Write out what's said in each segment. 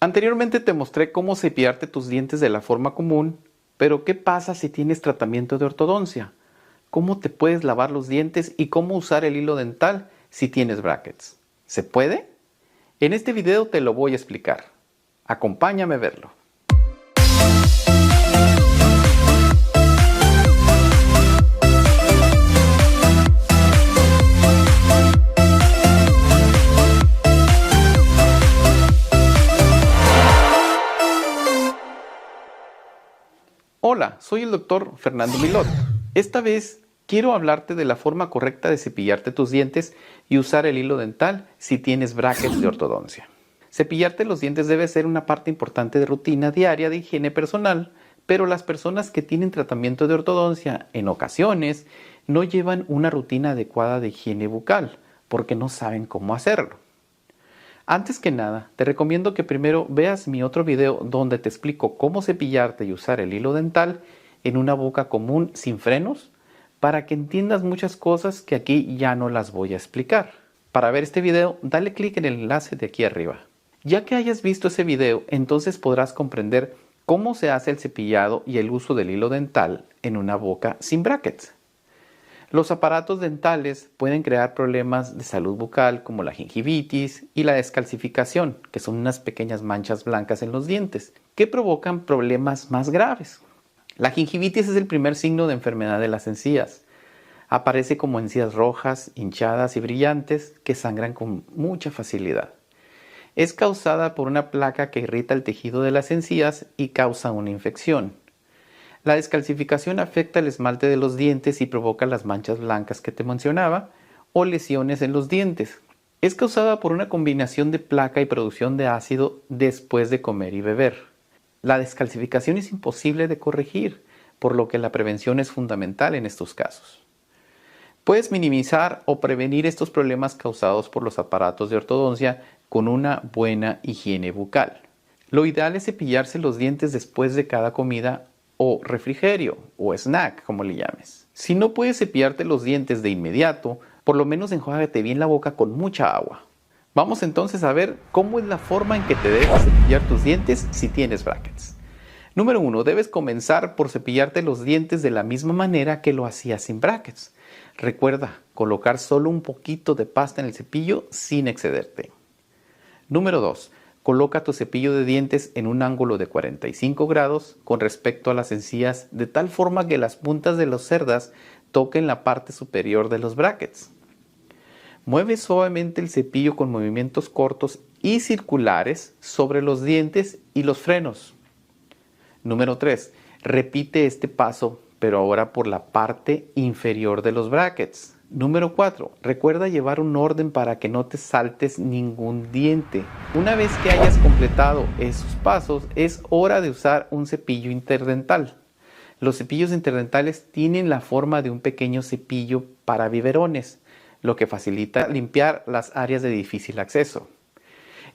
Anteriormente te mostré cómo cepillarte tus dientes de la forma común, pero ¿qué pasa si tienes tratamiento de ortodoncia? ¿Cómo te puedes lavar los dientes y cómo usar el hilo dental si tienes brackets? ¿Se puede? En este video te lo voy a explicar. Acompáñame a verlo. Hola, soy el doctor Fernando Milot. Esta vez quiero hablarte de la forma correcta de cepillarte tus dientes y usar el hilo dental si tienes brackets de ortodoncia. Cepillarte los dientes debe ser una parte importante de rutina diaria de higiene personal, pero las personas que tienen tratamiento de ortodoncia en ocasiones no llevan una rutina adecuada de higiene bucal porque no saben cómo hacerlo. Antes que nada, te recomiendo que primero veas mi otro video donde te explico cómo cepillarte y usar el hilo dental en una boca común sin frenos para que entiendas muchas cosas que aquí ya no las voy a explicar. Para ver este video, dale clic en el enlace de aquí arriba. Ya que hayas visto ese video, entonces podrás comprender cómo se hace el cepillado y el uso del hilo dental en una boca sin brackets. Los aparatos dentales pueden crear problemas de salud bucal como la gingivitis y la descalcificación, que son unas pequeñas manchas blancas en los dientes, que provocan problemas más graves. La gingivitis es el primer signo de enfermedad de las encías. Aparece como encías rojas, hinchadas y brillantes que sangran con mucha facilidad. Es causada por una placa que irrita el tejido de las encías y causa una infección. La descalcificación afecta el esmalte de los dientes y provoca las manchas blancas que te mencionaba o lesiones en los dientes. Es causada por una combinación de placa y producción de ácido después de comer y beber. La descalcificación es imposible de corregir, por lo que la prevención es fundamental en estos casos. Puedes minimizar o prevenir estos problemas causados por los aparatos de ortodoncia con una buena higiene bucal. Lo ideal es cepillarse los dientes después de cada comida o refrigerio o snack, como le llames. Si no puedes cepillarte los dientes de inmediato, por lo menos enjuágate bien la boca con mucha agua. Vamos entonces a ver cómo es la forma en que te debes cepillar tus dientes si tienes brackets. Número 1. Debes comenzar por cepillarte los dientes de la misma manera que lo hacías sin brackets. Recuerda, colocar solo un poquito de pasta en el cepillo sin excederte. Número 2. Coloca tu cepillo de dientes en un ángulo de 45 grados con respecto a las encías de tal forma que las puntas de las cerdas toquen la parte superior de los brackets. Mueve suavemente el cepillo con movimientos cortos y circulares sobre los dientes y los frenos. Número 3. Repite este paso, pero ahora por la parte inferior de los brackets. Número 4. Recuerda llevar un orden para que no te saltes ningún diente. Una vez que hayas completado esos pasos, es hora de usar un cepillo interdental. Los cepillos interdentales tienen la forma de un pequeño cepillo para biberones, lo que facilita limpiar las áreas de difícil acceso.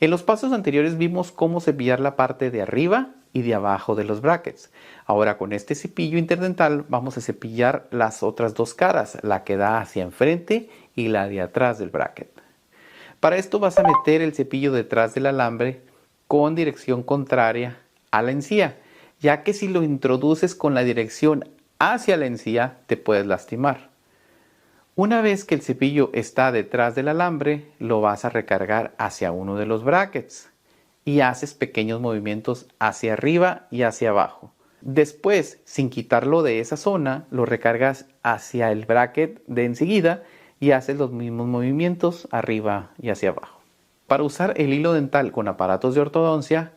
En los pasos anteriores vimos cómo cepillar la parte de arriba y de abajo de los brackets. Ahora con este cepillo interdental vamos a cepillar las otras dos caras, la que da hacia enfrente y la de atrás del bracket. Para esto vas a meter el cepillo detrás del alambre con dirección contraria a la encía, ya que si lo introduces con la dirección hacia la encía te puedes lastimar. Una vez que el cepillo está detrás del alambre, lo vas a recargar hacia uno de los brackets y haces pequeños movimientos hacia arriba y hacia abajo. Después, sin quitarlo de esa zona, lo recargas hacia el bracket de enseguida y haces los mismos movimientos arriba y hacia abajo. Para usar el hilo dental con aparatos de ortodoncia,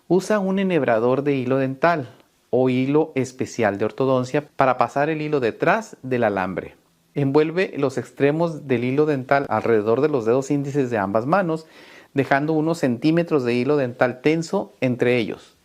usa un enhebrador de hilo dental o hilo especial de ortodoncia para pasar el hilo detrás del alambre. Envuelve los extremos del hilo dental alrededor de los dedos índices de ambas manos, dejando unos centímetros de hilo dental tenso entre ellos.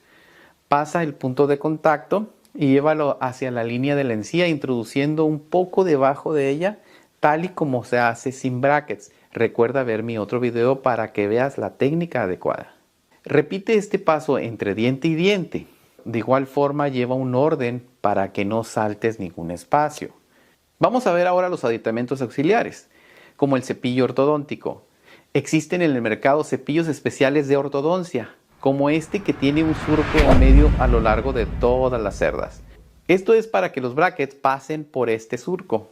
Pasa el punto de contacto y llévalo hacia la línea de la encía, introduciendo un poco debajo de ella, tal y como se hace sin brackets. Recuerda ver mi otro video para que veas la técnica adecuada. Repite este paso entre diente y diente. De igual forma, lleva un orden para que no saltes ningún espacio. Vamos a ver ahora los aditamentos auxiliares, como el cepillo ortodóntico. Existen en el mercado cepillos especiales de ortodoncia como este que tiene un surco en medio a lo largo de todas las cerdas. Esto es para que los brackets pasen por este surco.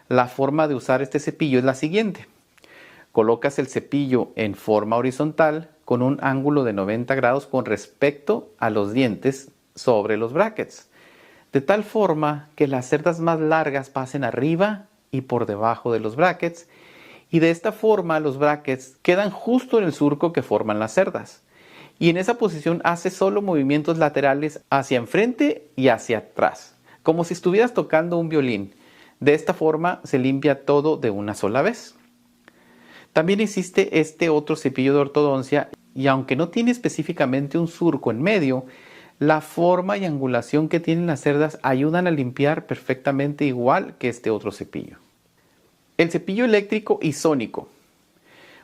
La forma de usar este cepillo es la siguiente. Colocas el cepillo en forma horizontal con un ángulo de 90 grados con respecto a los dientes sobre los brackets, de tal forma que las cerdas más largas pasen arriba y por debajo de los brackets, y de esta forma los brackets quedan justo en el surco que forman las cerdas. Y en esa posición hace solo movimientos laterales hacia enfrente y hacia atrás, como si estuvieras tocando un violín. De esta forma se limpia todo de una sola vez. También existe este otro cepillo de ortodoncia y aunque no tiene específicamente un surco en medio, la forma y angulación que tienen las cerdas ayudan a limpiar perfectamente igual que este otro cepillo. El cepillo eléctrico y sónico.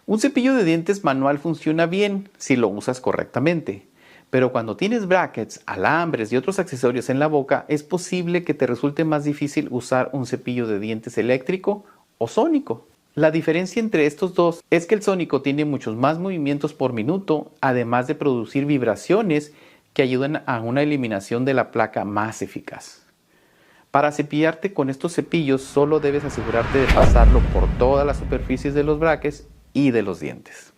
Un cepillo de dientes manual funciona bien si lo usas correctamente, pero cuando tienes brackets, alambres y otros accesorios en la boca, es posible que te resulte más difícil usar un cepillo de dientes eléctrico o sónico. La diferencia entre estos dos es que el sónico tiene muchos más movimientos por minuto, además de producir vibraciones que ayudan a una eliminación de la placa más eficaz. Para cepillarte con estos cepillos solo debes asegurarte de pasarlo por todas las superficies de los brackets y de los dientes.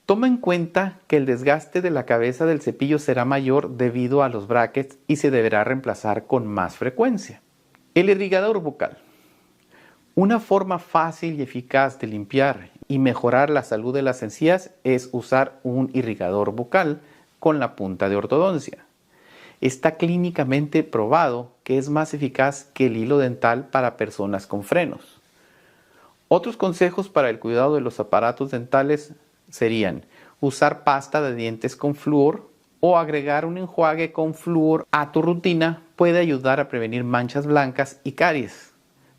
Toma en cuenta que el desgaste de la cabeza del cepillo será mayor debido a los brackets y se deberá reemplazar con más frecuencia. El irrigador bucal. Una forma fácil y eficaz de limpiar y mejorar la salud de las encías es usar un irrigador bucal con la punta de ortodoncia. Está clínicamente probado que es más eficaz que el hilo dental para personas con frenos. Otros consejos para el cuidado de los aparatos dentales serían usar pasta de dientes con flúor o agregar un enjuague con flúor a tu rutina puede ayudar a prevenir manchas blancas y caries.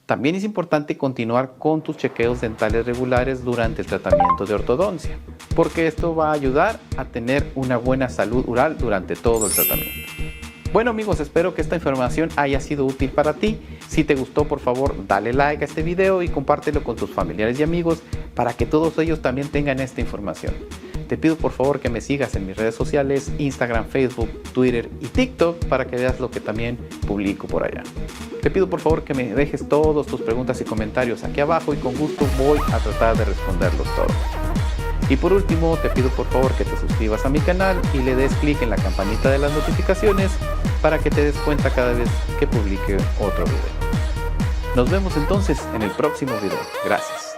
También es importante continuar con tus chequeos dentales regulares durante el tratamiento de ortodoncia, porque esto va a ayudar a tener una buena salud oral durante todo el tratamiento. Bueno amigos, espero que esta información haya sido útil para ti. Si te gustó, por favor, dale like a este video y compártelo con tus familiares y amigos para que todos ellos también tengan esta información. Te pido por favor que me sigas en mis redes sociales, Instagram, Facebook, Twitter y TikTok para que veas lo que también publico por allá. Te pido por favor que me dejes todas tus preguntas y comentarios aquí abajo y con gusto voy a tratar de responderlos todos. Y por último, te pido por favor que te suscribas a mi canal y le des clic en la campanita de las notificaciones para que te des cuenta cada vez que publique otro video. Nos vemos entonces en el próximo video. Gracias.